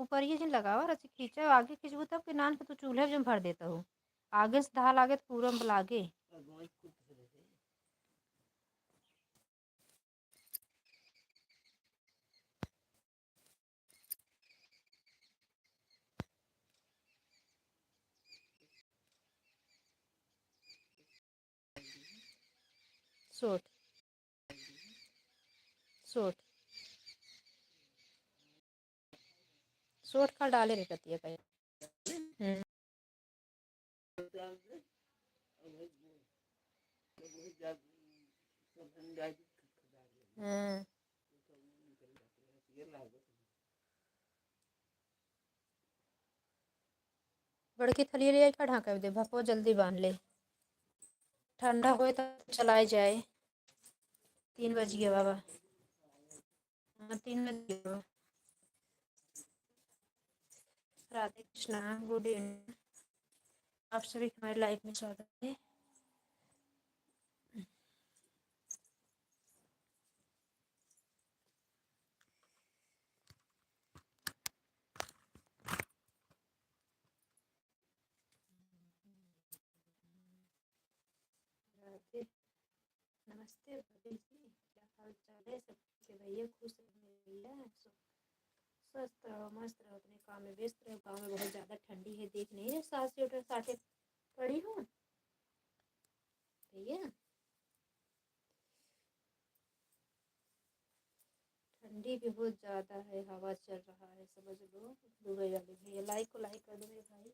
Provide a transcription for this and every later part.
ऊपर ये जिन लगावा रसी खींचा आगे खींचबू तब के नान के तू चूल्हे में भर देता हूँ आगे से धाल आगे तो पूरा में लागे सोट सोट सोट का डाले रे कतिया का हाँ बड़की थलिया ले का ढाका दे भपो जल्दी बांध ले ठंडा होए तो चलाए जाए 3 बज गया बाबा हाँ 3 बज गया राधे कृष्णा गुड इवनिंग आप सभी हमारे लाइफ में स्वागत है राधे नमस्ते भाभी जी क्या हाल चाल है सब ठीक है भैया खुश रहिए भैया स्वस्थ रहो मस्त रहो अपने काम में व्यस्त रहो गाँव में बहुत ज़्यादा ठंडी है देख नहीं रहे 7 स्वेटर 60 पड़ी हूँ भैया ठंडी भी बहुत ज़्यादा है हवा चल रहा है समझ लो दुबई वाले भैया लाइक को लाइक कर दो मेरे भाई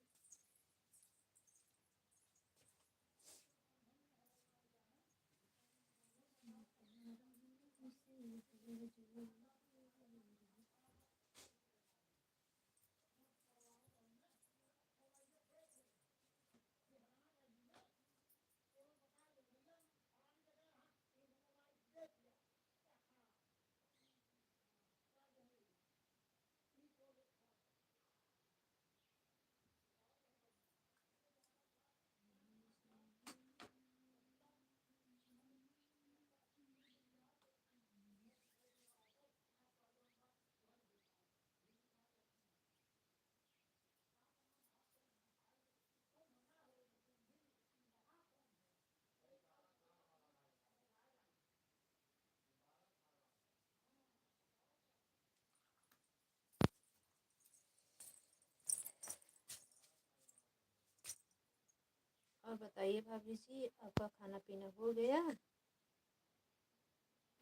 और बताइए भाभी जी आपका खाना पीना हो गया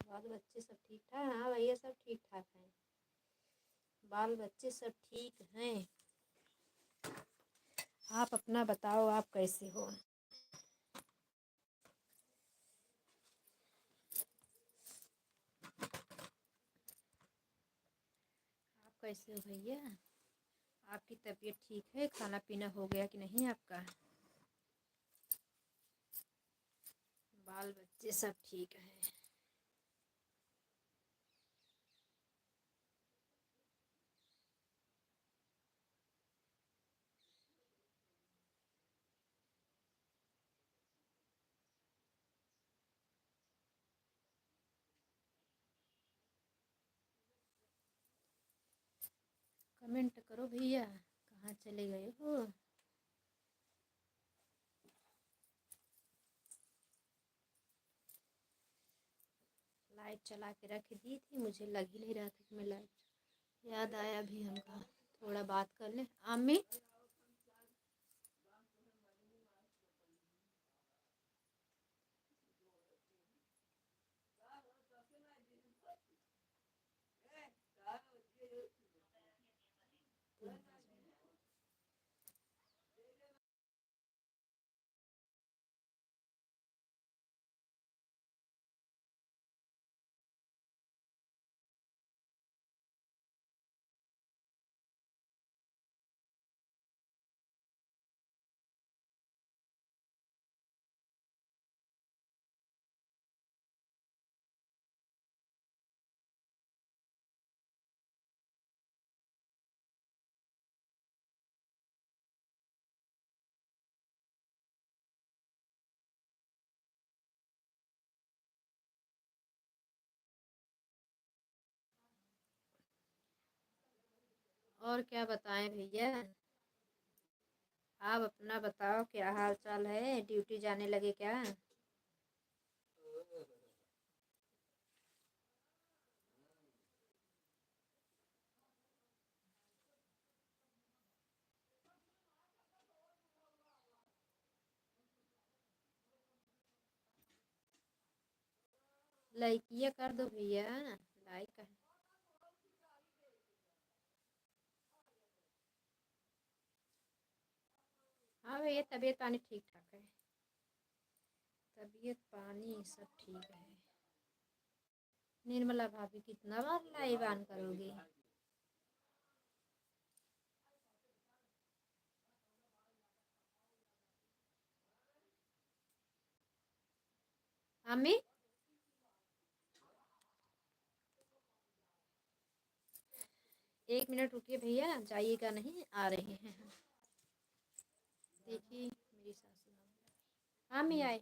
बाल बच्चे सब ठीक ठाक हाँ भैया सब ठीक ठाक हैं बाल बच्चे सब ठीक हैं आप अपना बताओ आप कैसे हो आप कैसे हो भैया आपकी तबीयत ठीक है खाना पीना हो गया कि नहीं आपका बाल बच्चे सब ठीक हैं कमेंट करो भैया कहाँ चले गए हो लाइट चला के रख दी थी मुझे लग ही नहीं रहा था कि मैं लाइट याद आया भी हमका थोड़ा बात कर ले अम्मी और क्या बताएं भैया। आप अपना बताओ, क्या हाल चाल है? ड्यूटी जाने लगे क्या? लाइकिया कर दो भैया, लाइक कर। हाँ भैया, तबीयत पानी ठीक ठाक है। तबीयत पानी सब ठीक है। निर्मला भाभी कितना बार लाइव ऑन करोगी? अम्मी, 1 मिनट रुकिए भैया, जाइएगा नहीं, आ रहे हैं हम। देखिए मेरी सासू माँ। अम्मी आए।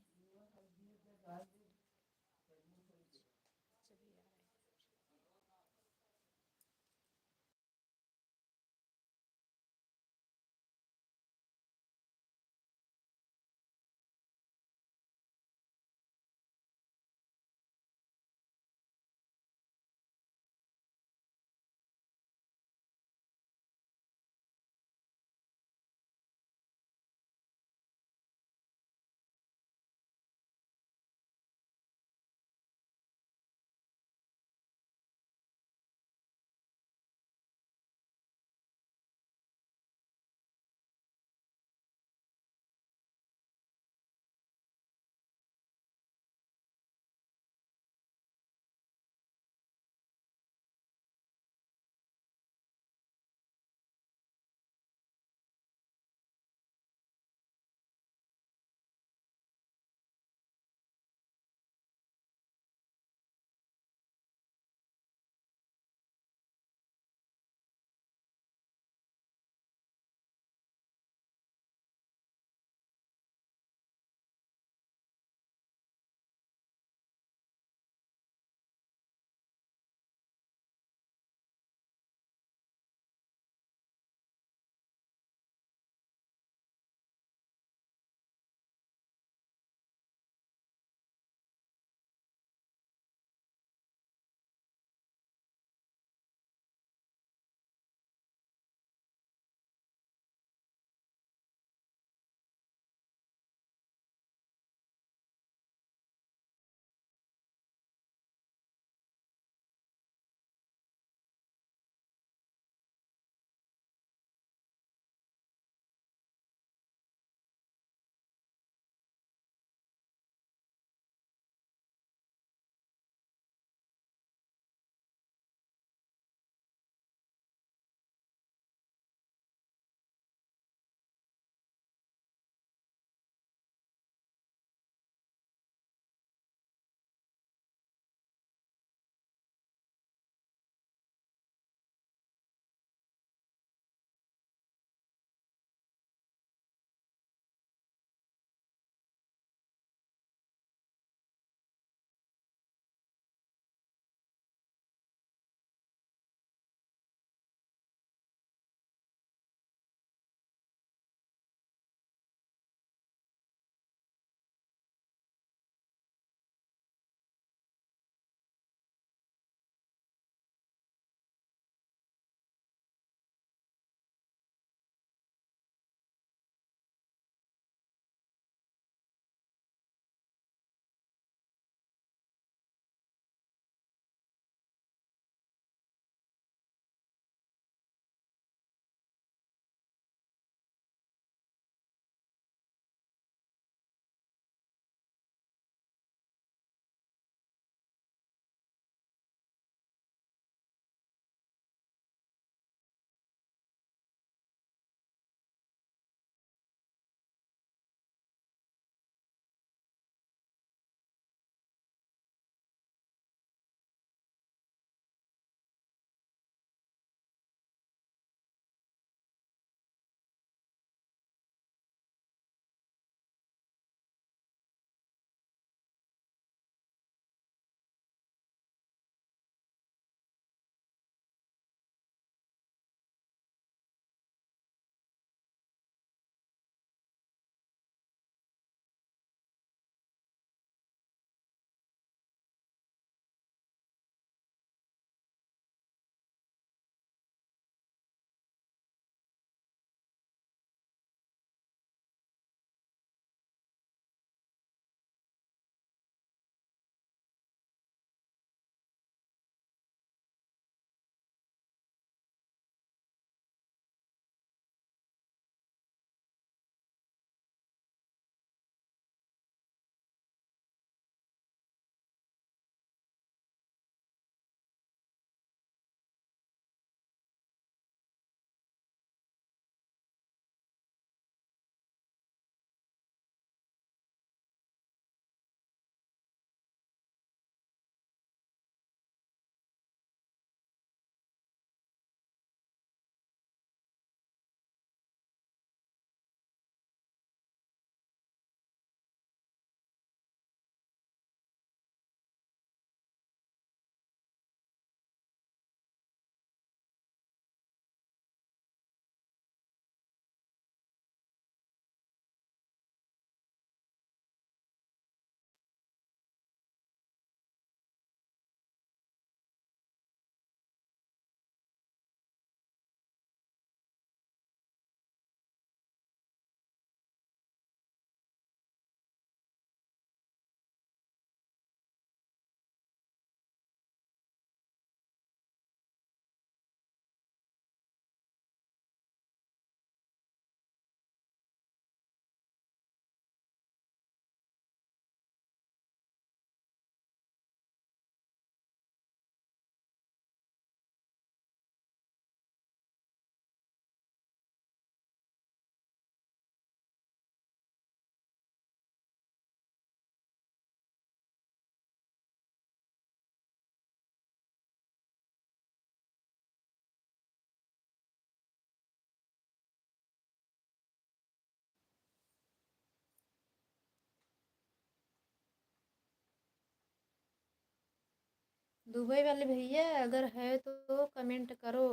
दुबई वाले भैया अगर है तो कमेंट करो।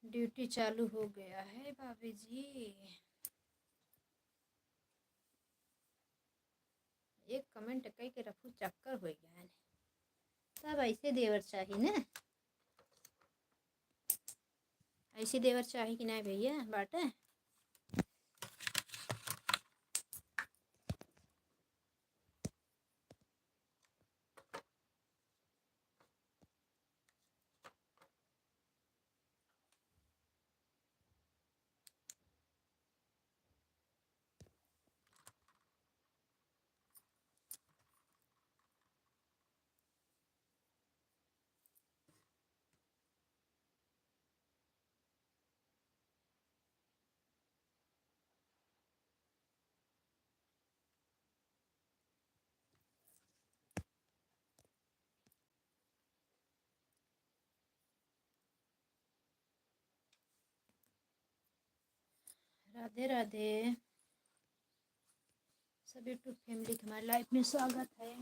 ड्यूटी चालू हो गया है भाभी जी। एक कमेंट कई के रफू चक्कर हो गया। तब ऐसे देवर चाहिए ना, ऐसे देवर चाहिए कि नहीं भैया बाटे। राधे राधे। सब यूट्यूब फैमिली के हमारी लाइफ में स्वागत है।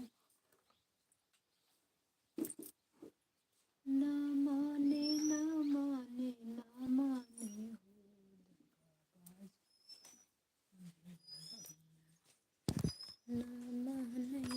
ना माने ना माने ना माने ना माने।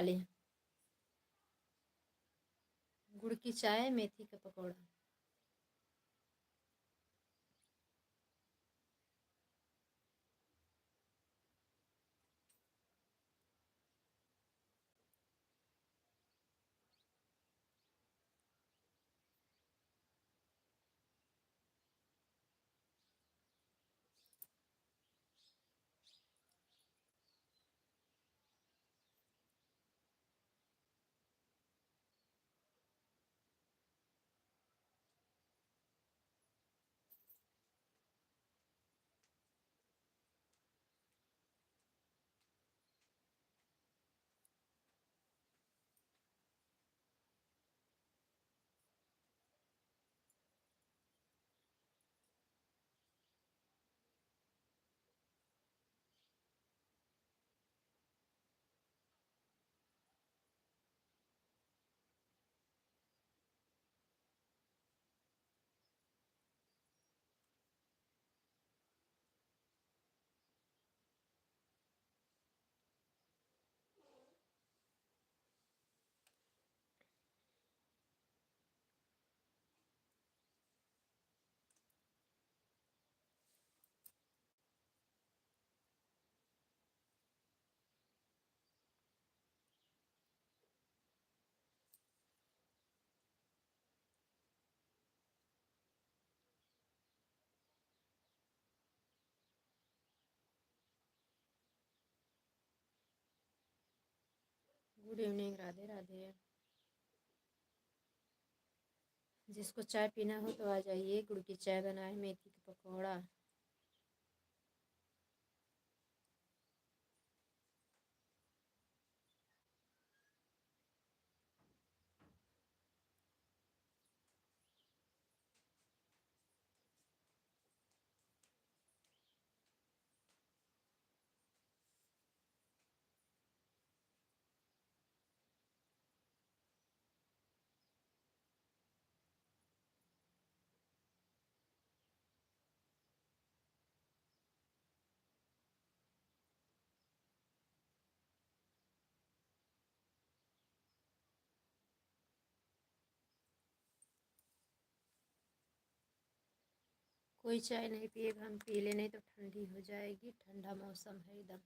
लिए गुड़ की चाय, मेथी का पकौड़ा। Good evening, Radhe Radhe. जिसको चाय पीना हो तो आ जाइए, गुड़ की चाय बनाए, मेथी का पकौड़ा। कोई चाय नहीं पिएगा, हम पी ले, नहीं तो ठंडी हो जाएगी, ठंडा मौसम है एकदम।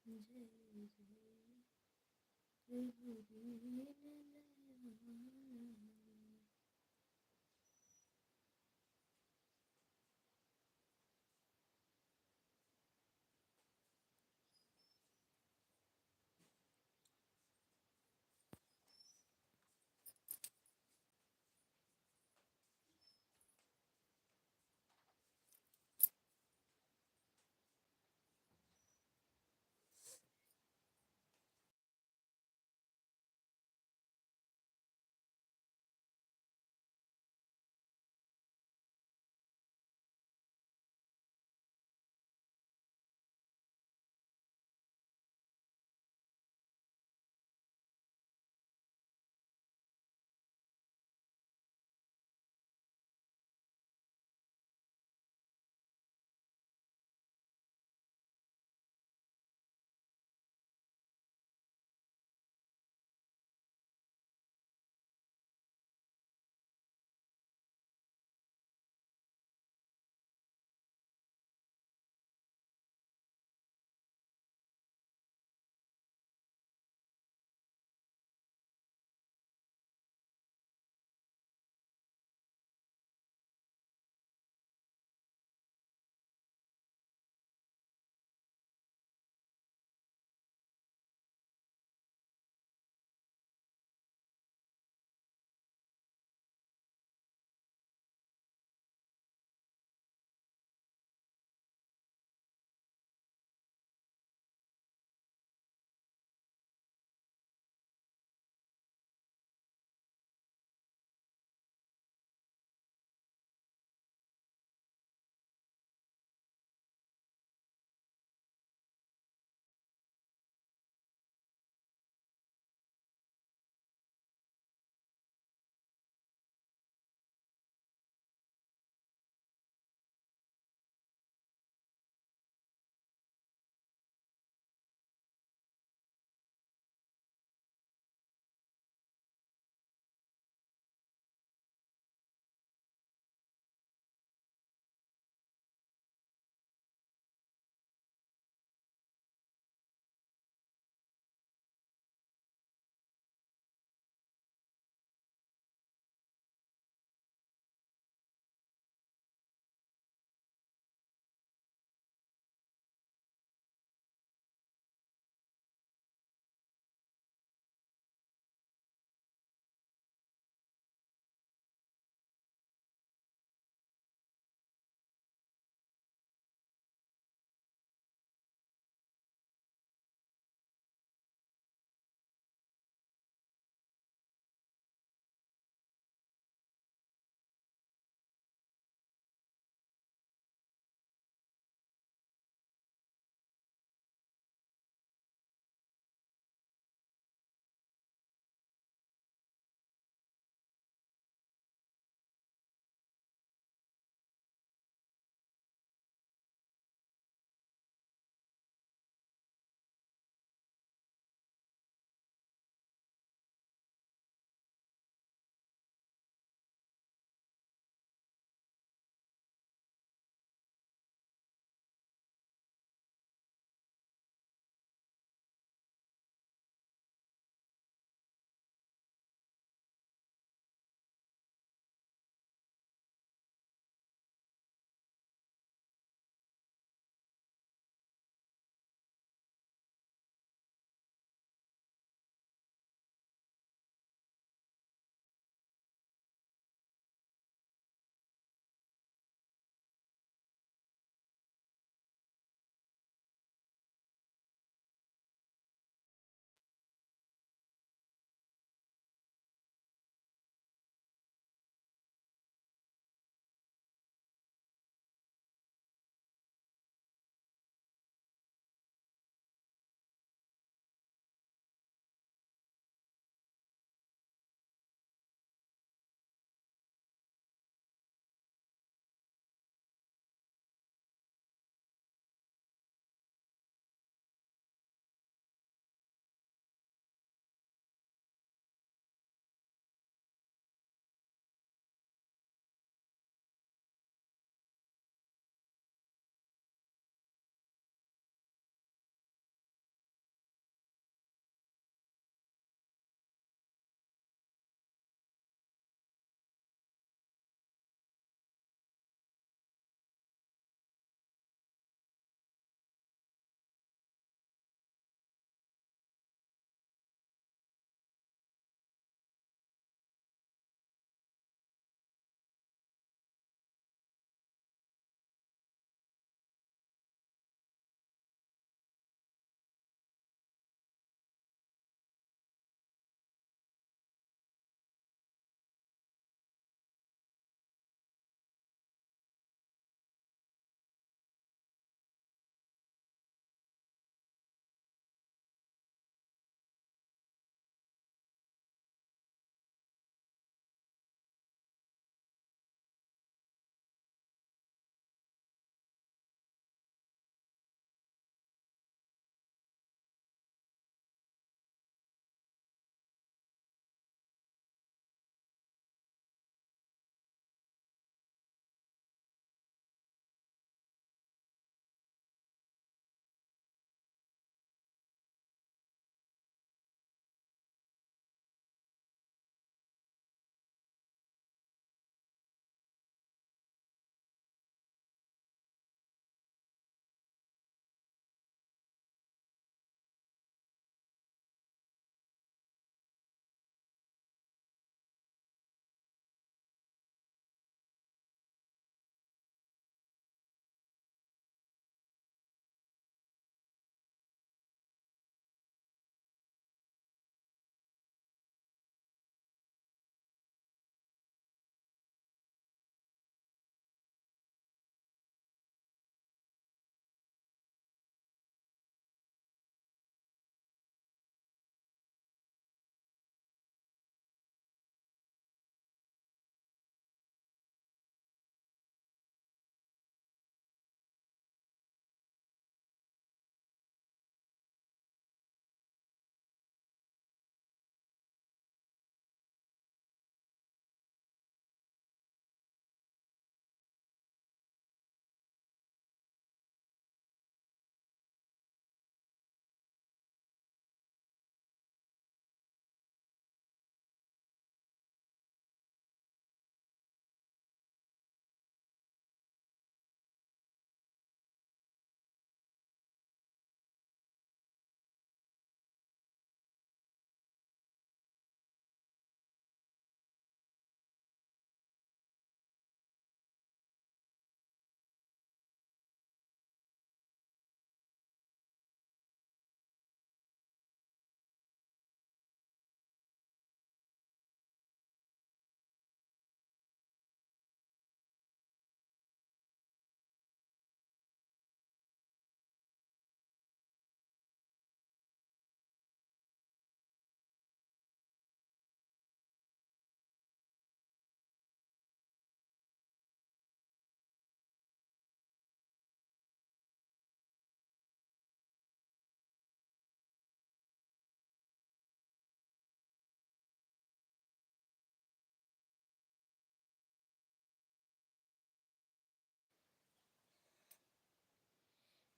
जय जय त्रिपुरी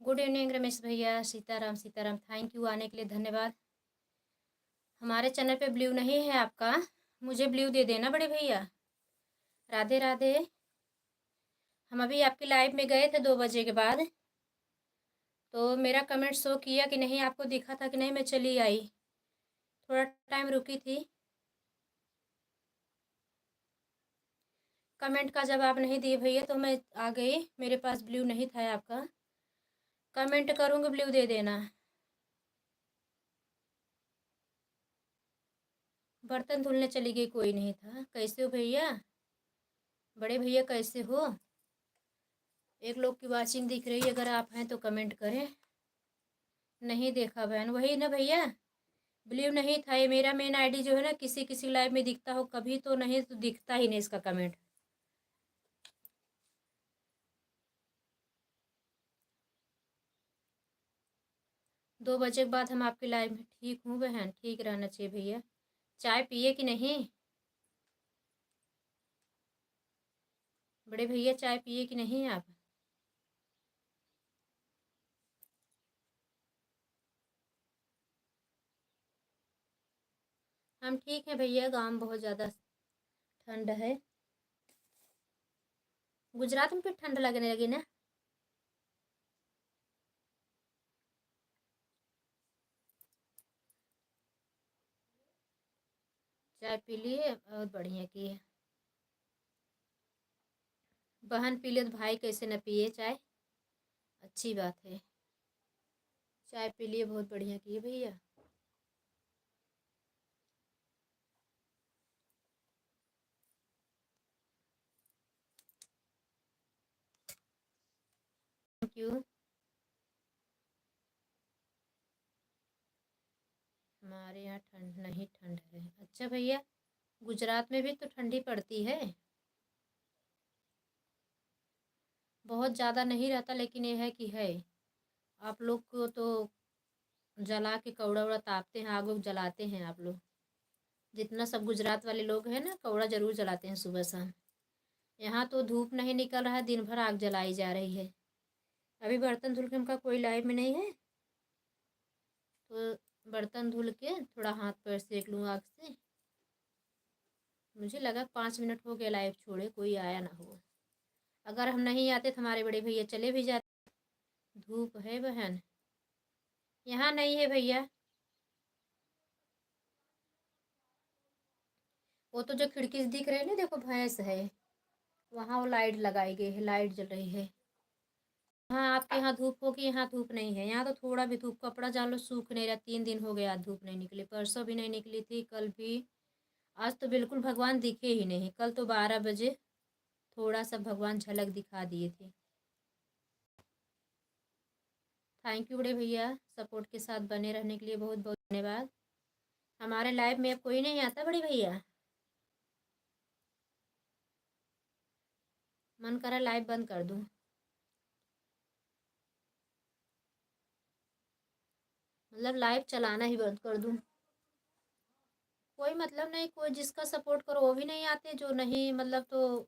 गुड इवनिंग रमेश भैया। सीताराम सीताराम। थैंक यू आने के लिए, धन्यवाद। हमारे चैनल पे ब्लू नहीं है आपका, मुझे ब्लू दे देना बड़े भैया। राधे राधे। हम अभी आपकी लाइव में गए थे 2 बजे के बाद, तो मेरा कमेंट शो किया कि नहीं, आपको दिखा था कि नहीं? मैं चली आई, थोड़ा टाइम रुकी थी। कमेंट का जवाब नहीं दिए भैया तो मैं आ गई, मेरे पास ब्लू नहीं था आपका। कमेंट करूँगी, ब्लू दे देना। बर्तन धुलने चली गई, कोई नहीं था। कैसे हो भैया? बड़े भैया कैसे हो? एक लोग की वाचिंग दिख रही है, अगर आप हैं तो कमेंट करें। नहीं देखा बहन, वही ना भैया, ब्लू नहीं था ये। मेरा मेन आईडी जो है ना, किसी किसी लाइव में दिखता हो कभी, तो नहीं तो दिखता ही नहीं इसका कमेंट। दो बजे के बाद हम आपकी लाइव में। ठीक हूँ बहन, ठीक रहना चाहिए भैया। चाय पिए कि नहीं बड़े भैया? चाय पिए कि नहीं आप? हम ठीक हैं भैया, गाँव में बहुत ज़्यादा ठंड है। गुजरात में फिर ठंड लगने लगी ना? चाय पी लिए, बहुत बढ़िया किए। बहन पी ले तो भाई कैसे न पिए चाय, अच्छी बात है। चाय पी लिए, बहुत बढ़िया किए भैया। Thank you. हमारे यहाँ ठंड नहीं, ठंड है। अच्छा भैया, गुजरात में भी तो ठंडी पड़ती है। बहुत ज़्यादा नहीं रहता, लेकिन ये है कि है। आप लोग को तो जला के कौड़ा उड़ा तापते हैं, आग लोग जलाते हैं आप लोग। जितना सब गुजरात वाले लोग हैं ना, कौड़ा जरूर जलाते हैं सुबह शाम। यहाँ तो धूप नहीं निकल रहा है, दिन भर आग जलाई जा रही है। अभी बर्तन धुल के उनका कोई लाइव में नहीं है, तो बर्तन धुल के थोड़ा हाथ पैर सेक लूँ आग से। मुझे लगा 5 मिनट हो गया लाइव छोड़े, कोई आया ना हो। अगर हम नहीं आते तो हमारे बड़े भैया चले भी जाते। धूप है बहन, यहाँ नहीं है भैया। वो तो जो खिड़की से दिख रही है ना, देखो भैंस है, वहाँ वो लाइट लगाई गई है, लाइट जल रही है। हाँ, आपके यहाँ धूप होगी, यहाँ धूप नहीं है। यहाँ तो थोड़ा भी धूप, कपड़ा जान लो सूख नहीं रहा। 3 दिन हो गया धूप नहीं निकली, परसों भी नहीं निकली थी, कल भी। आज तो बिल्कुल भगवान दिखे ही नहीं। कल तो 12 बजे थोड़ा सा भगवान झलक दिखा दिए थे। थैंक यू बड़े भैया, सपोर्ट के साथ बने रहने के लिए बहुत बहुत धन्यवाद। हमारे लाइव में अब कोई नहीं आता बड़े भैया, मन करा लाइव बंद कर दूँ। मतलब लाइव चलाना ही बंद कर दूँ, कोई मतलब नहीं। कोई जिसका सपोर्ट करो वो भी नहीं आते, जो नहीं मतलब, तो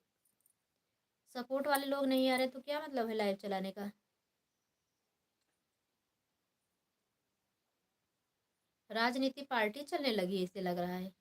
सपोर्ट वाले लोग नहीं आ रहे तो क्या मतलब है लाइव चलाने का? राजनीति पार्टी चलने लगी ऐसे लग रहा है।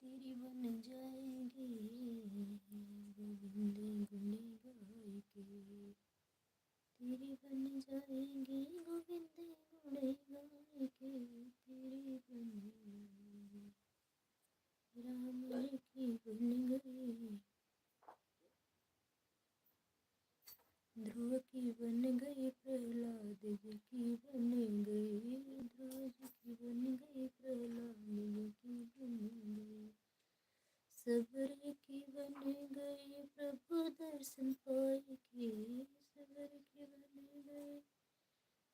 तेरी बन जाएंगी गोविंदे गुने गाय के, तेरी बन जाएंगी गोविंदे गुने गाय के, तेरी बन जाएंगी राम की बन गई, ध्रुव की बन गई, प्रहलाद जी की बन गई, ध्रुव जी की बन गई, प्रहलाद जी की बन गई, सबर की बन गई, प्रभु दर्शन पाए के, सबर की बन गई,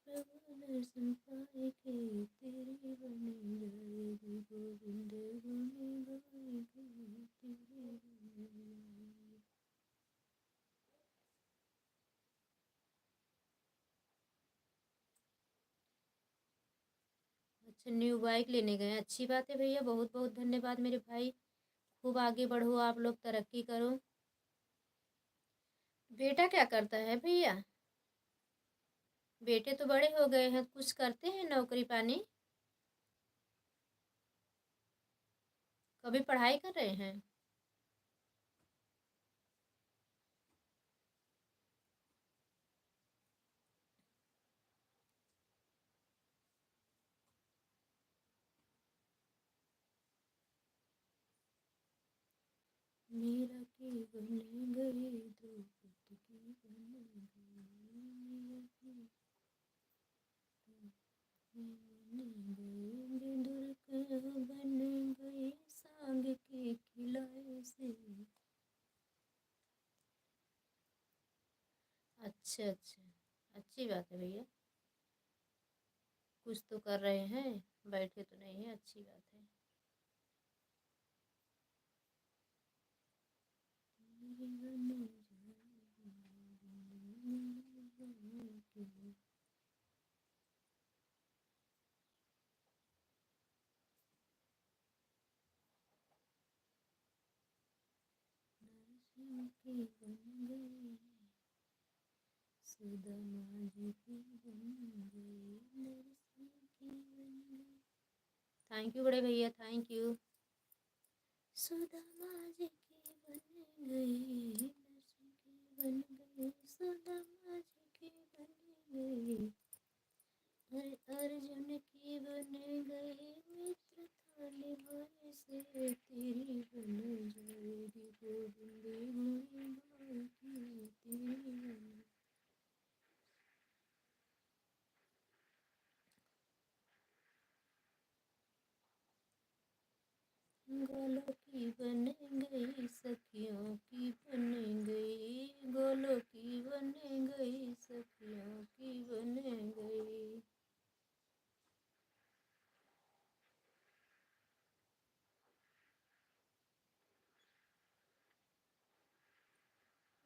प्रभु दर्शन पाए के, तेरी बन जाएगी गोविंद गुण गाएगी, तेरी अच्छा, न्यू बाइक लेने गए हैं। अच्छी बात है भैया, बहुत बहुत धन्यवाद मेरे भाई। खूब आगे बढ़ो, आप लोग तरक्की करो। बेटा क्या करता है भैया? बेटे तो बड़े हो गए हैं, कुछ करते हैं नौकरी पानी? कभी पढ़ाई कर रहे हैं? मीरा की बन गई द्रौपदी की बन गई, मीरा की बन गई, विदुर का बन गई, सांग के खिलाए से। अच्छा अच्छा, अच्छी बात है भैया, कुछ तो कर रहे हैं, बैठे तो नहीं है, अच्छी बात है। की बन गई, सुदामा जी की बन गई, नरसिंह की बन गई। थैंक यू बड़े भैया, थैंक यू। सुदामा जी की बन गई, नरसिंह की बन गई, सुदामा जी की बन गई, अरे अर्जुन की बन गई, मित्र था निभाने से तेरी बन जाएगी, गोविंद गुणी भाई की तेरी बन। गोलों की बन गई, सखियों की बन गई, गोलों की बन गई, सखियों की बन गई।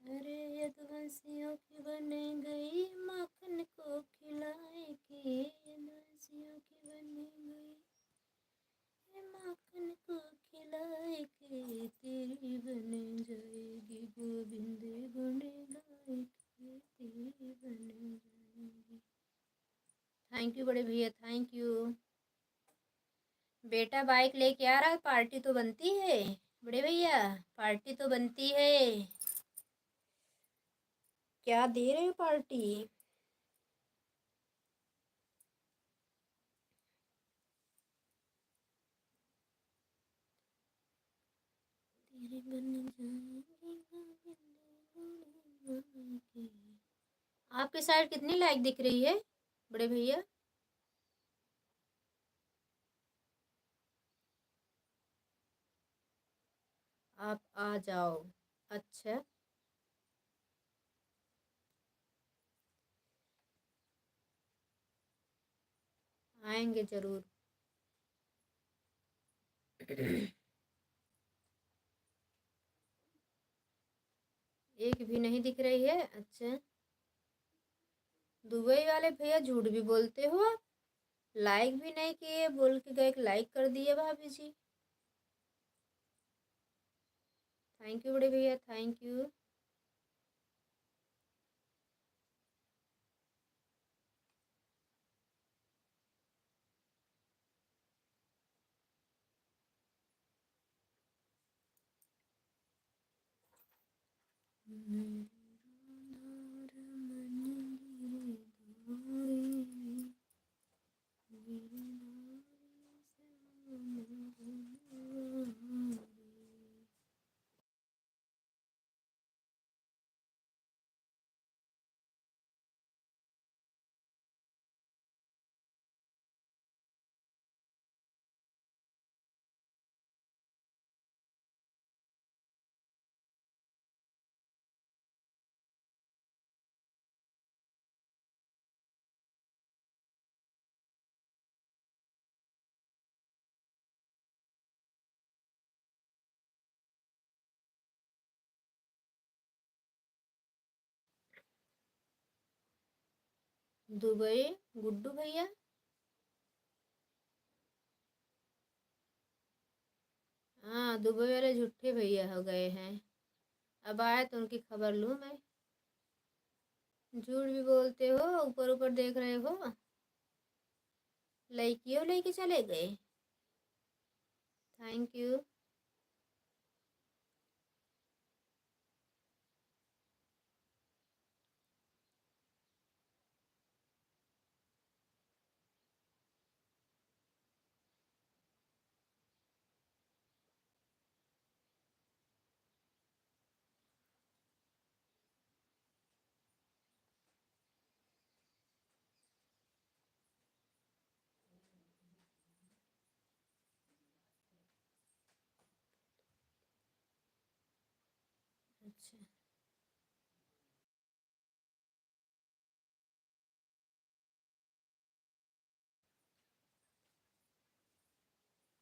अरे यदुवंशियों की बन गई, माखन को खिलाए के, यदुवंशियों की बन गई, माखन को खिलाए के तेरी बन जाएगी, गोविंद गुण गाए के तेरी बन जाएगी। थैंक यू बड़े भैया, थैंक यू। बेटा बाइक लेके आ रहा है, पार्टी तो बनती है बड़े भैया, पार्टी तो बनती है। क्या दे रहे हो पार्टी? तेरे बन जाएंगे गोविंद। आपके साइड कितनी लाइक दिख रही है बड़े भैया? आप आ जाओ। अच्छा, आएंगे जरूर। एक भी नहीं दिख रही है। अच्छा, दुबई वाले भैया झूठ भी बोलते हो आप, लाइक भी नहीं किए, बोल के गए लाइक कर दिए भाभी जी। थैंक यू बड़े भैया, थैंक यू। दुबई गुड्डू भैया, हाँ, दुबई वाले झूठे भैया हो गए हैं। अब आए तो उनकी खबर लूँ मैं। झूठ भी बोलते हो, ऊपर ऊपर देख रहे हो। लड़कियों लेके चले गए। Thank you. अच्छा,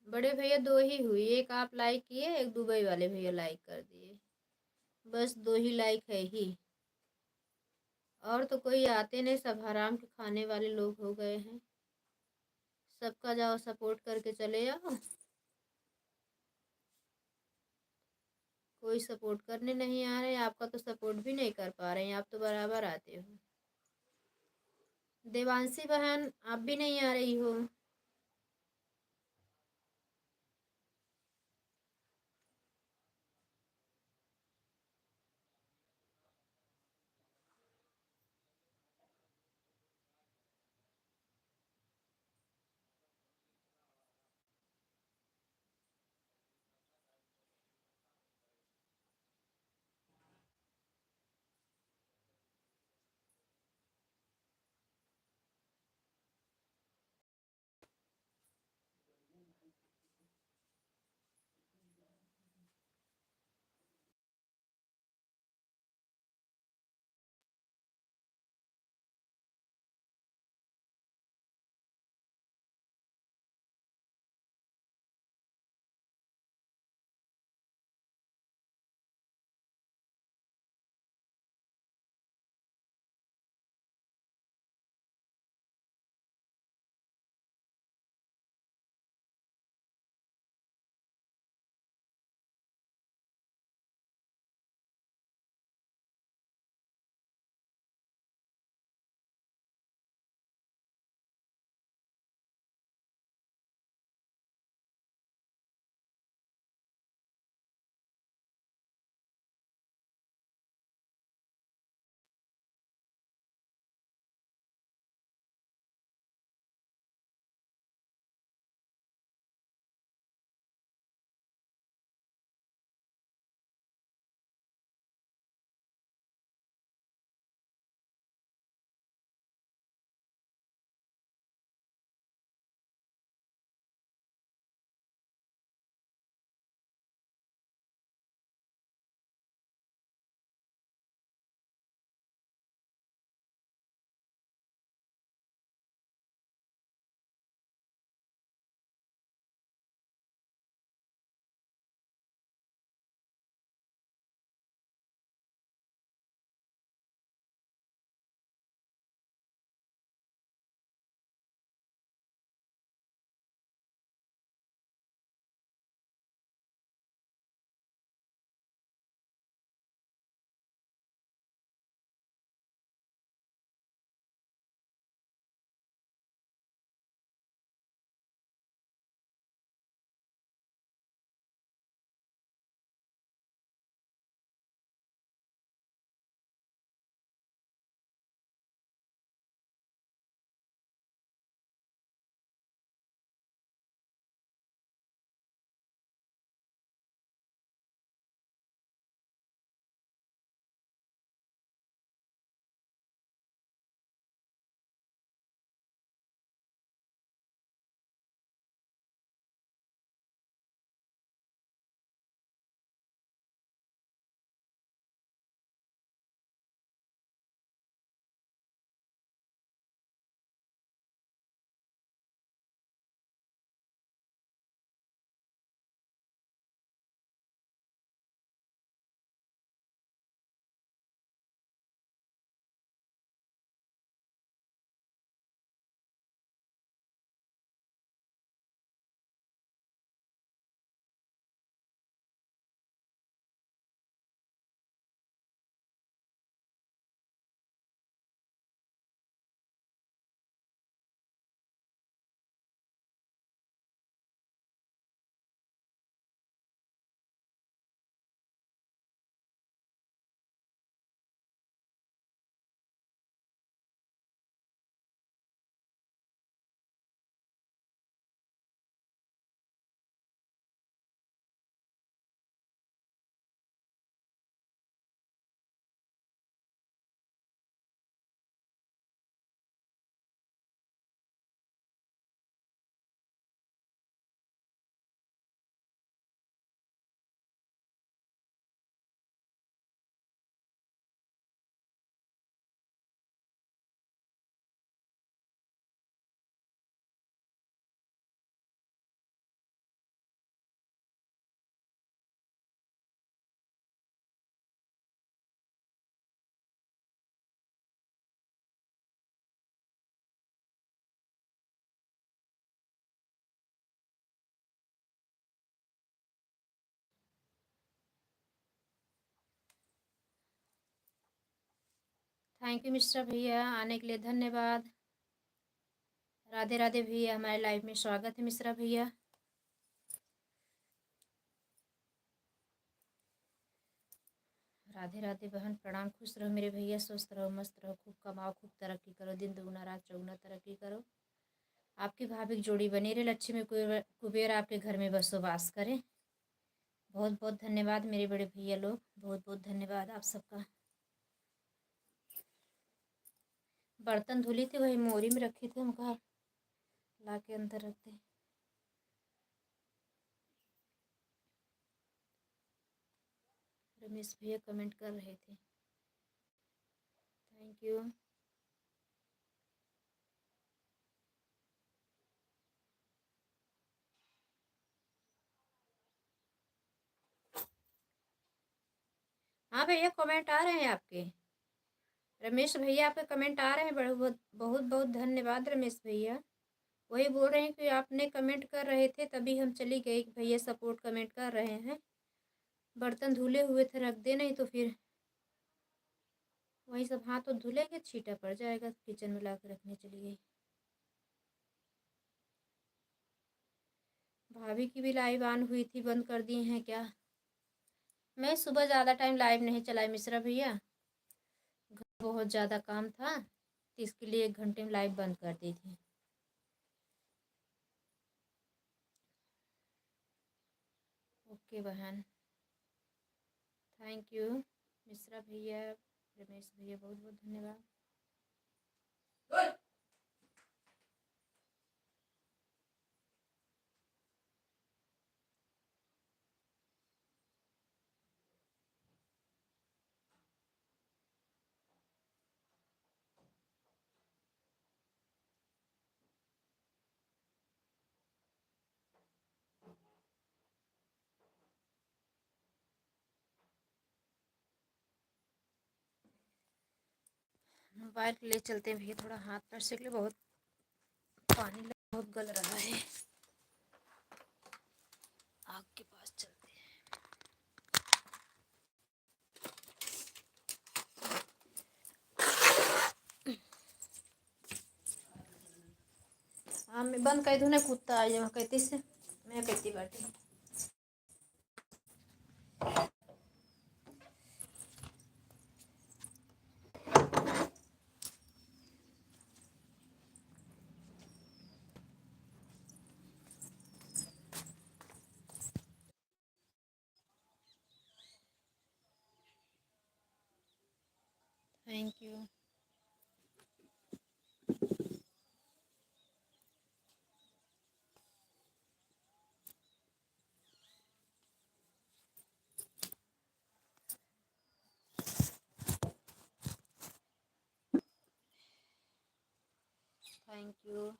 बड़े भैया दो ही हुई, एक आप लाइक किए, एक दुबई वाले भैया लाइक कर दिए। बस दो ही लाइक है ही। और तो कोई आते नहीं, सब हराम के खाने वाले लोग हो गए हैं। सबका जाओ सपोर्ट करके चले जाओ। कोई सपोर्ट करने नहीं आ रहे, आपका तो सपोर्ट भी नहीं कर पा रहे हैं, आप तो बराबर आते हो। देवांशी बहन आप भी नहीं आ रही हो। थैंक यू मिश्रा भैया, आने के लिए धन्यवाद। राधे राधे भैया, हमारे लाइव में स्वागत है मिश्रा भैया। राधे राधे बहन, प्रणाम। खुश रहो मेरे भैया, स्वस्थ रहो, मस्त रहो, खूब कमाओ, खूब तरक्की करो, दिन दुगुना रात चौगुना तरक्की करो। आपकी भाभी की जोड़ी बनी रहे, लक्ष्मी कुबेर आपके घर में बसोबास करें। बहुत बहुत धन्यवाद मेरे बड़े भैया लोग, बहुत बहुत धन्यवाद आप सबका। बर्तन धुली थे, वही मोरी में रखे थे, हम कहा ला के अंदर रखते। रमेश भैया कमेंट कर रहे थे, थैंक यू। हाँ भैया, कमेंट आ रहे हैं आपके। रमेश भैया आपके कमेंट आ रहे हैं, बड़े बहुत बहुत बहुत धन्यवाद रमेश भैया। वही बोल रहे हैं कि आपने कमेंट कर रहे थे तभी हम चली गई कि भैया सपोर्ट कमेंट कर रहे हैं। बर्तन धुले हुए थे, रख दे, नहीं तो फिर वही सब हाथ तो धुलेंगे, छींटा पड़ जाएगा। किचन में ला के रखने चली गई। भाभी की भी लाइव ऑन हुई थी, बंद कर दिए हैं क्या? मैं सुबह ज़्यादा टाइम लाइव नहीं चलाई मिश्रा भैया, बहुत ज़्यादा काम था तो इसके लिए 1 घंटे में लाइव बंद कर दी थी। ओके बहन, थैंक यू मिश्रा भैया, रमेश भैया, बहुत बहुत धन्यवाद। मोबाइल ले चलते हैं भैया, थोड़ा हाथ पैर से के लिए बहुत पानी बहुत गल रहा है। आग के पास चलते हैं। हाँ मैं बंद कर दूँ ना, कुत्ता आ जाए कहती से, मैं कहती बैठी। Thank you. Thank you.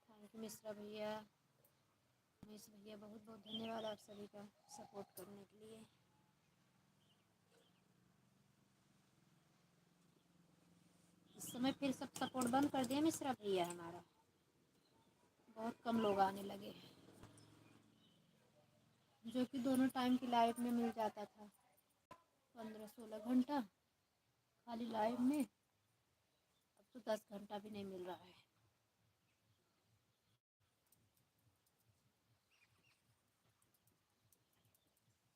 Thank you Mishra भैया, रमेश भैया, बहुत बहुत धन्यवाद आप सभी का सपोर्ट करने के लिए। इस समय फिर सब सपोर्ट बंद कर दिया मिश्रा भैया, हमारा बहुत कम लोग आने लगे, जो कि दोनों टाइम की लाइव में मिल जाता था 15-16 घंटा खाली लाइव में। अब तो 10 घंटा भी नहीं मिल रहा है।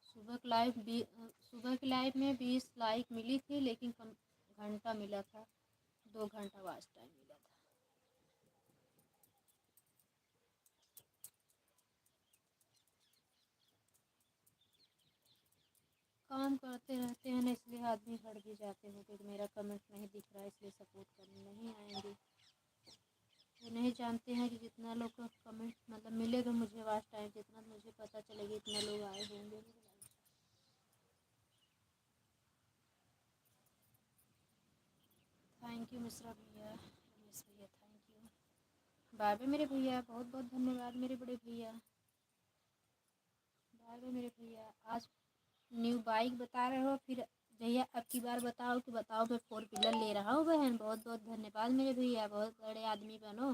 सुबह की लाइव में 20 लाइक मिली थी, लेकिन कम घंटा मिला था, 2 घंटा वाच टाइम मिला था। काम करते रहते हैं ना, इसलिए आदमी हट भी जाते हो कि मेरा कमेंट नहीं दिख रहा है, इसलिए सपोर्ट करने नहीं आएंगे। वो नहीं जानते हैं कि जितना लोग का कमेंट मतलब मिलेगा मुझे वाच टाइम, जितना मुझे पता चलेगा इतना लोग आए होंगे। थैंक यू मिश्रा भैया, रमेश भैया, थैंक यू। बाय बाय मेरे भैया, बहुत बहुत धन्यवाद मेरे बड़े भैया। बाय बाय मेरे भैया। आज न्यू बाइक बता रहे हो, फिर भैया अब की बार बताओ कि बताओ मैं 4 व्हीलर ले रहा हूँ बहन। बहुत बहुत धन्यवाद मेरे भैया, बहुत बड़े आदमी बनो।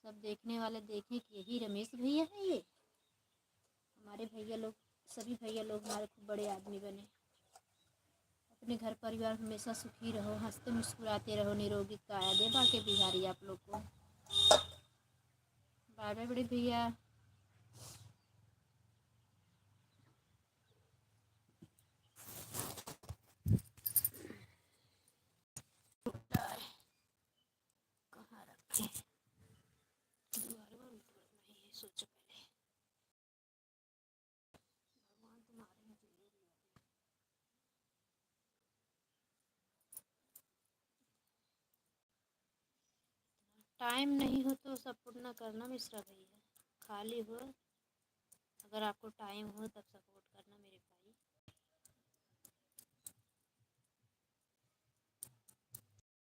सब देखने वाले देखें कि यही रमेश भैया है ये। हमारे भैया लोग, सभी भैया लोग हमारे खूब बड़े आदमी बने। अपने घर परिवार हमेशा सुखी रहो, हंसते मुस्कुराते रहो, निरोगी काया दे बाके बिहारी आप लोग को। बाय बाय बड़े भैया। कहाँ रखे सोचो पहले, भगवान तुम्हारे हैं जो टाइम नहीं हो तो सपोर्ट ना करना मिश्रा भैया। खाली हो, अगर आपको टाइम हो तब सपोर्ट करना मेरे भाई।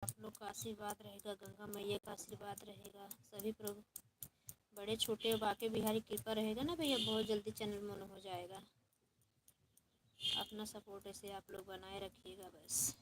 आप लोग का आशीर्वाद रहेगा, गंगा मैया का आशीर्वाद रहेगा, सभी प्रभु बड़े छोटे बाके बिहारी कृपा रहेगा ना भैया, बहुत जल्दी चैनल मोनो हो जाएगा। अपना सपोर्ट ऐसे आप लोग बनाए रखिएगा बस।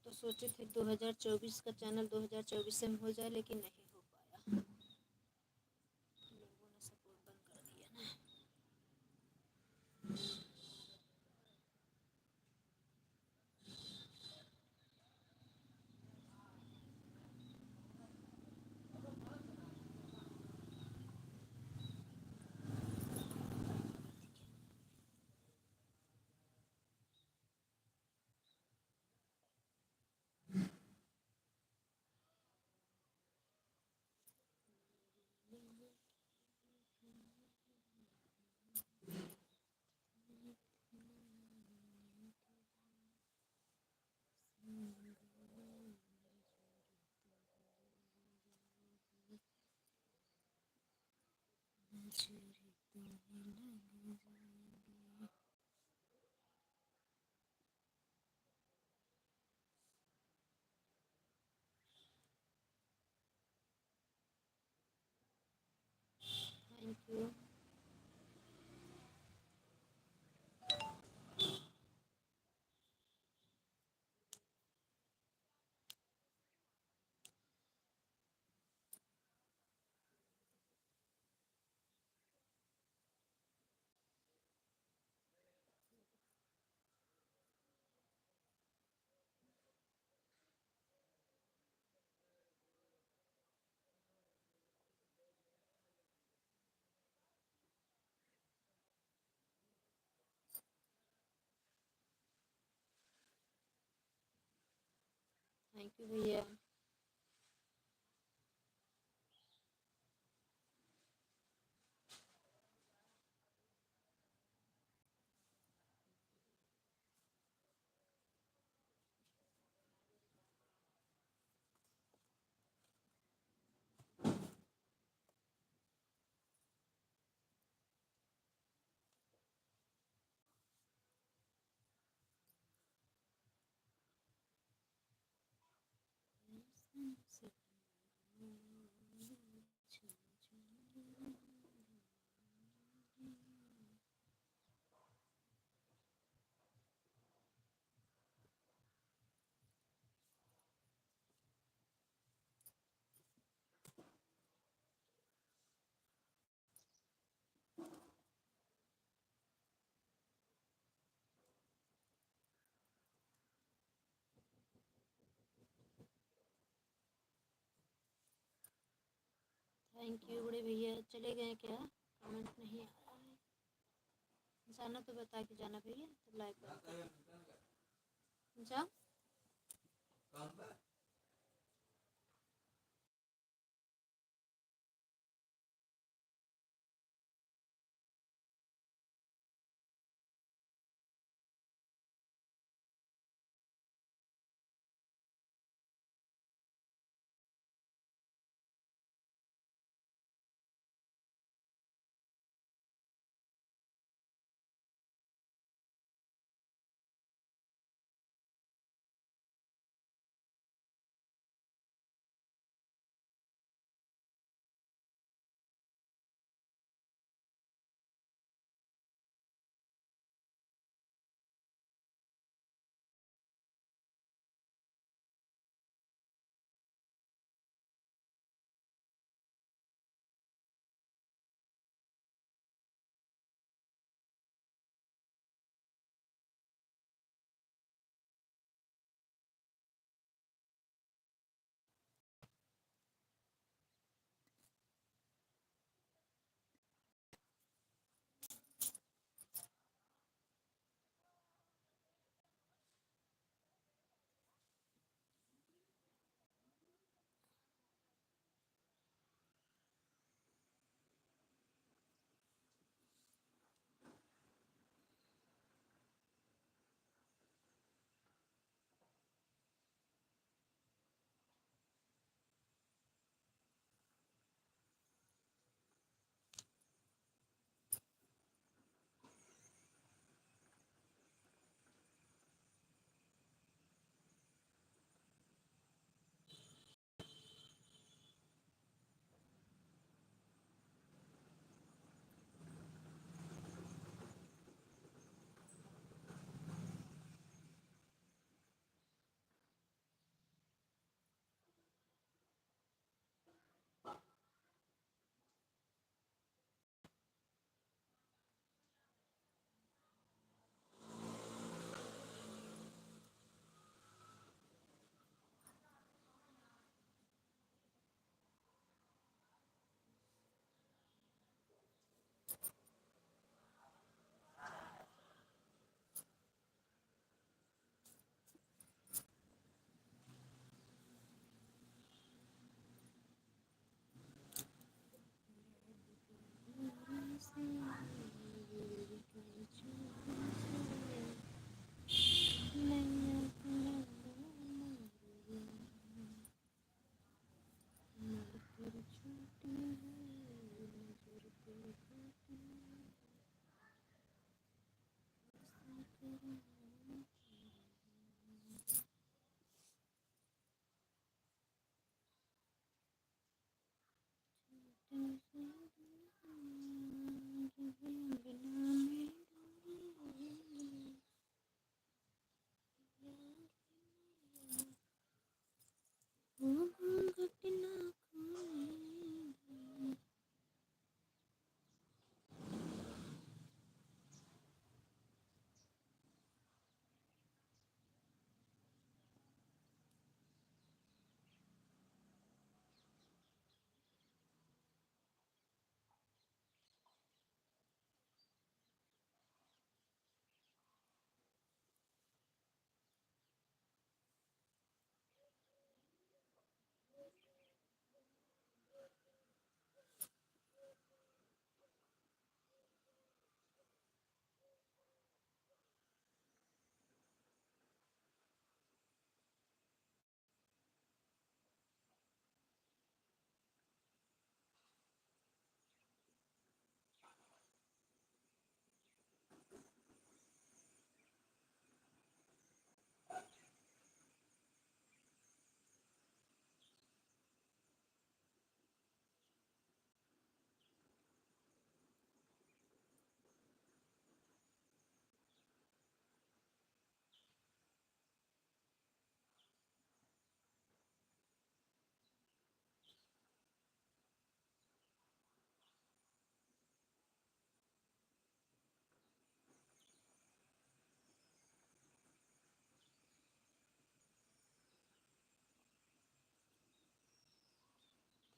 तो सोचे थे 2024 का चैनल 2024 से हो जाए, लेकिन नहीं हो पाया, लोगों ने सपोर्ट बंद कर दिया ना। Thank you. थैंक यू भैया। थैंक यू बड़े भैया। चले गए क्या? कमेंट नहीं आ रहा है। जाना तो बता के जाना भैया, तो लाइक जा।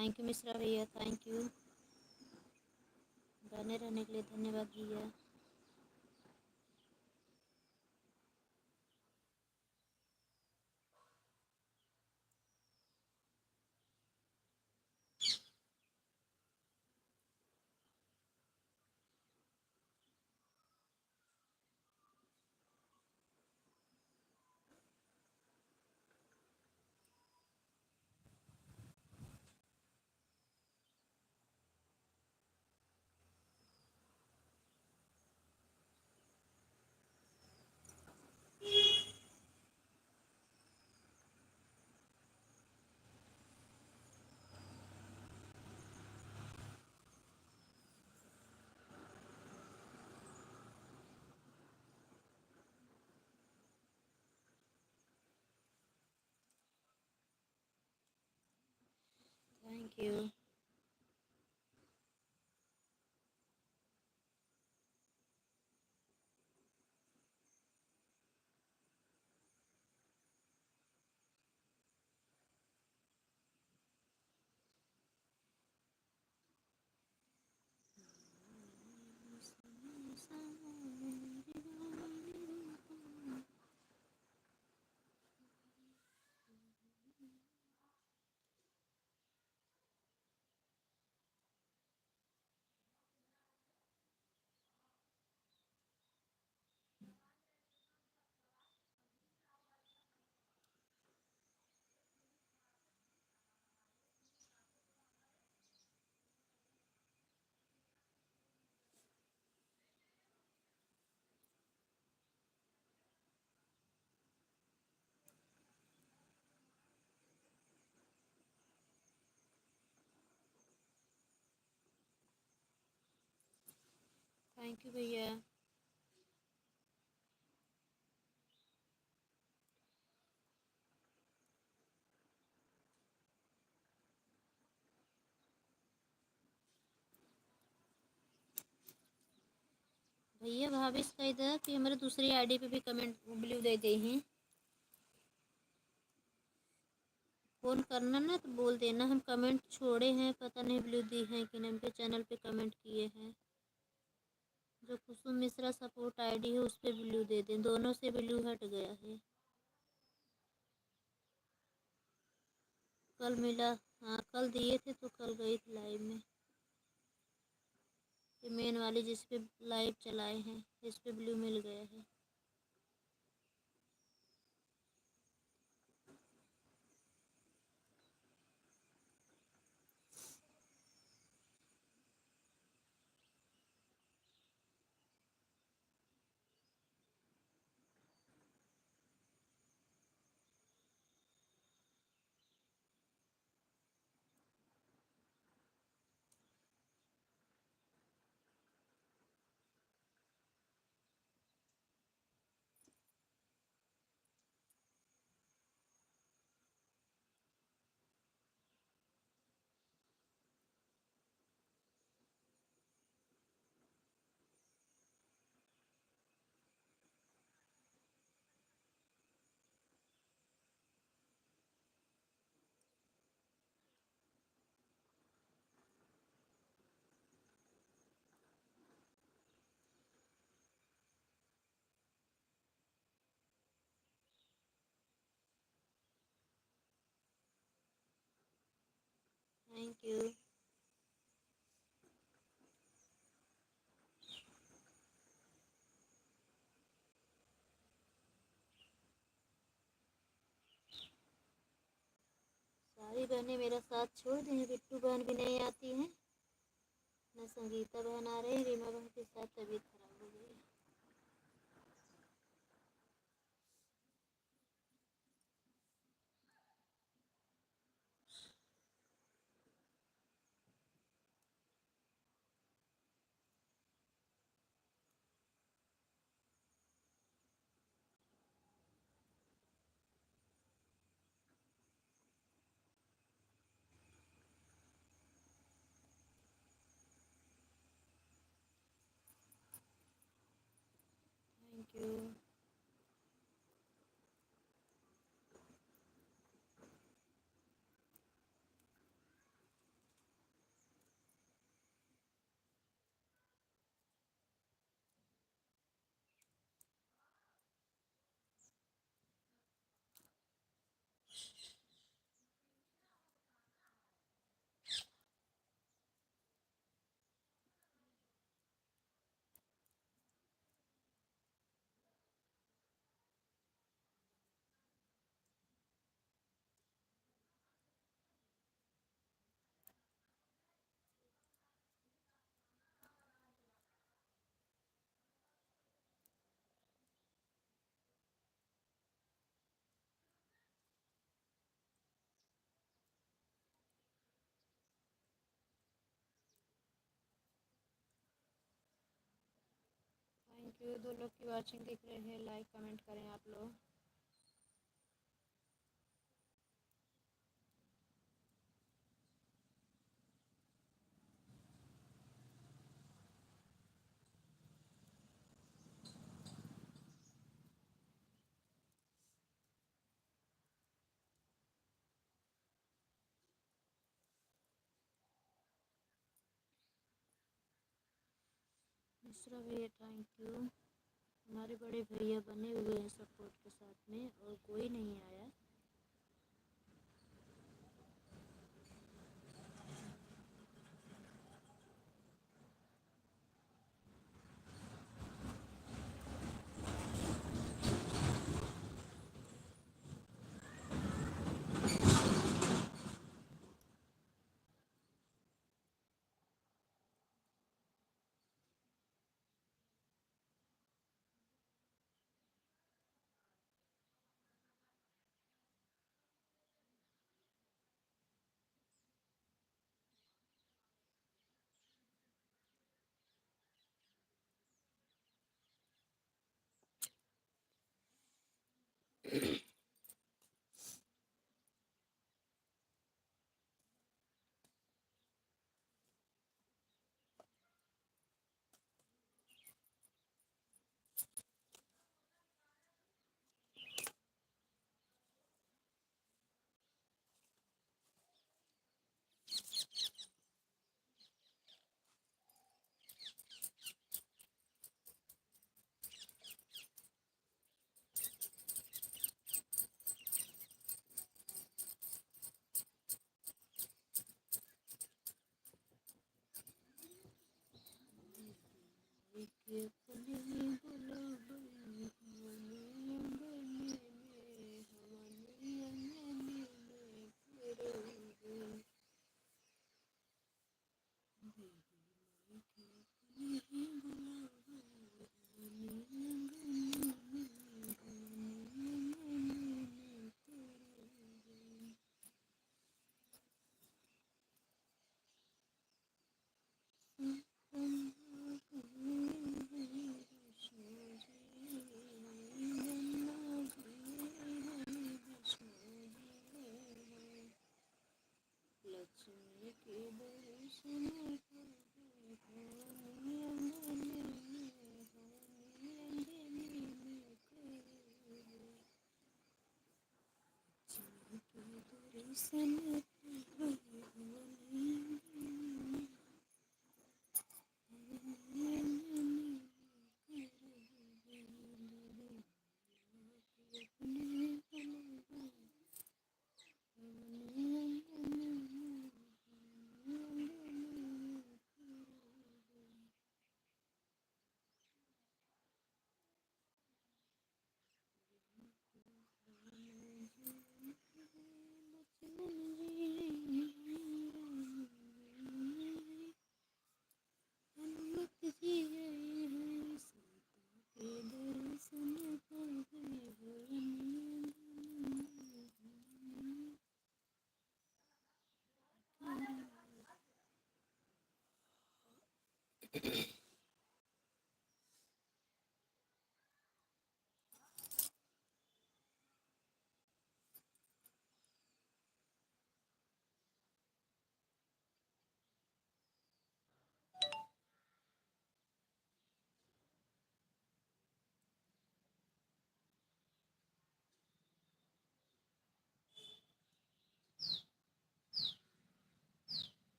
थैंक यू मिश्रा भैया, थैंक यू। बने रहने के लिए धन्यवाद भैया। Thank you. थैंक यू भैया। भैया भावेश का इधर कि हमारे दूसरी आईडी पे भी कमेंट ब्लू दे दे हैं। फ़ोन करना ना तो बोल देना, हम कमेंट छोड़े हैं, पता नहीं ब्लू दी हैं कि नहीं, पे चैनल पे कमेंट किए हैं। जो कुसुम मिश्रा सपोर्ट आईडी है उस पर ब्लू दे दें, दोनों से ब्लू हट गया है। कल मिला, हाँ कल दिए थे तो कल गई थी लाइव में। ये मेन वाली जिस पे लाइव चलाए हैं इस पे ब्लू मिल गया है। Thank you. सारी बहनें मेरा साथ छोड़ दी हैं, बिट्टू बहन भी नहीं आती हैं, न संगीता बहन आ रही, रीमा बहन के साथ तबीयत खराब हो गई है। Thank you. यू। 2 लोग की वाचिंग दिख रहे हैं, लाइक कमेंट करें आप लोग। मिश्रा भैया थैंक यू। हमारे बड़े भैया बने हुए हैं सपोर्ट के साथ में, और कोई नहीं आया।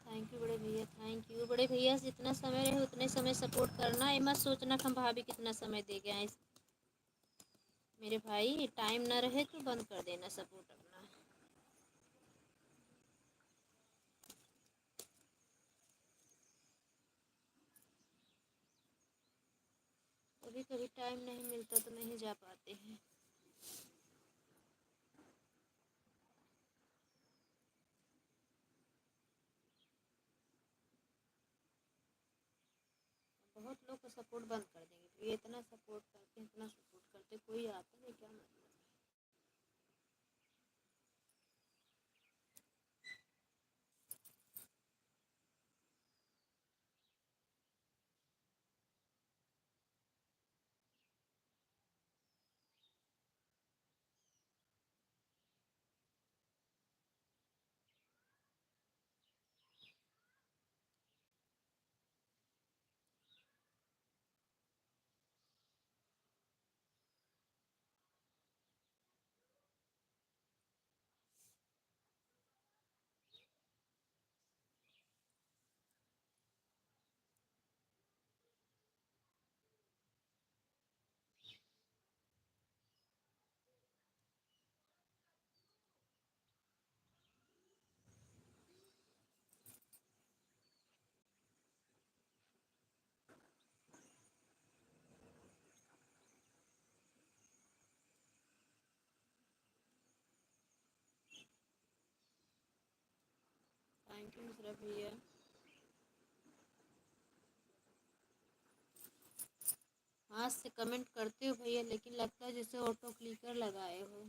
थैंक यू बड़े भैया, थैंक यू बड़े बड़े भैया जितना समय रहे उतने समय सपोर्ट करना, ये मत सोचना कि हम भाभी कितना समय दे गए हैं। मेरे भाई टाइम ना रहे तो बंद कर देना सपोर्ट अपना। कभी कभी टाइम नहीं मिलता तो नहीं जा पाते हैं। बहुत लोग को सपोर्ट बंद कर देंगे, तो ये इतना सपोर्ट करते हैं, इतना सपोर्ट करते, कोई आता नहीं, क्या मतलब। थैंक यू मिश्रा भैया। हाथ से कमेंट करते हो भैया, लेकिन लगता है जैसे ऑटो क्लिकर लगाए हो।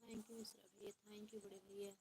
थैंक यू मिश्रा भैया, थैंक यू बड़े भैया।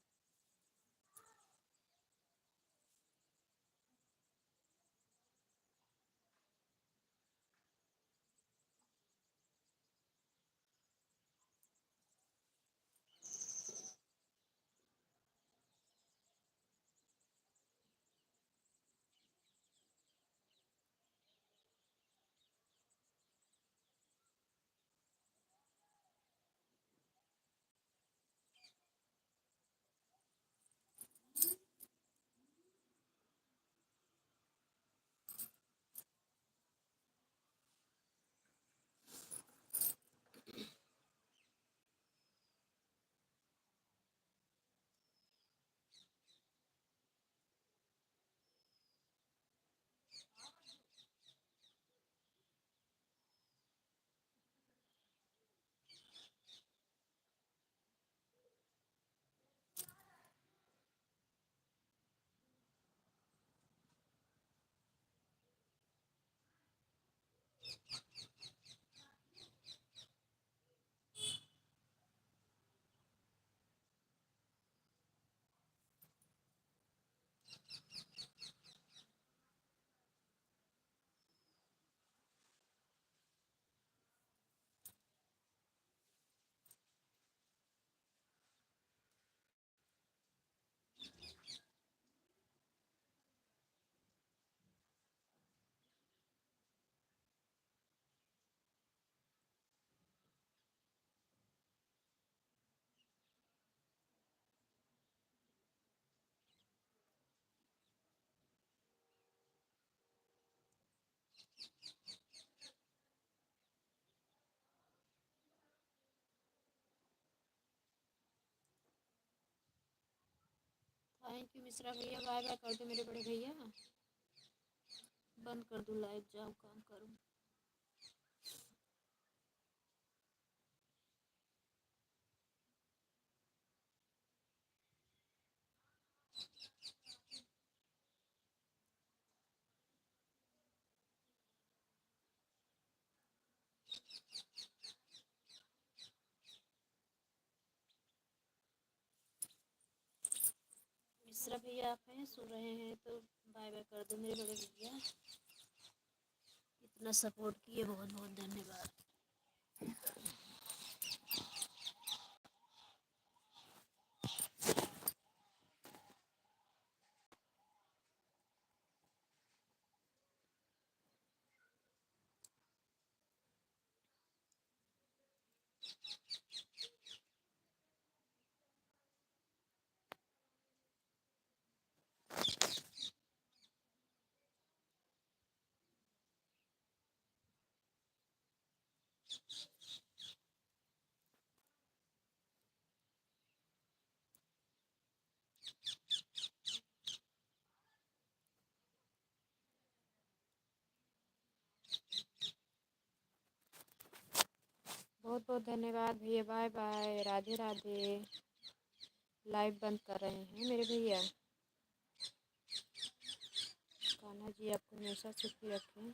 थैंक यू मिश्रा भैया, बाय बाय कर दो मेरे बड़े भैया, बंद कर दूँ लाइव, जाओ काम करूँ। मिश्रा भैया आप हैं, सुन रहे हैं तो बाय बाय कर दो मेरे बड़े भैया, इतना सपोर्ट किए बहुत बहुत धन्यवाद। बहुत बहुत धन्यवाद भैया, bye bye, Radhe Radhe. Live बंद कर रहे हैं मेरे भैया। कान्हा जी आपको हमेशा सुखी रखें।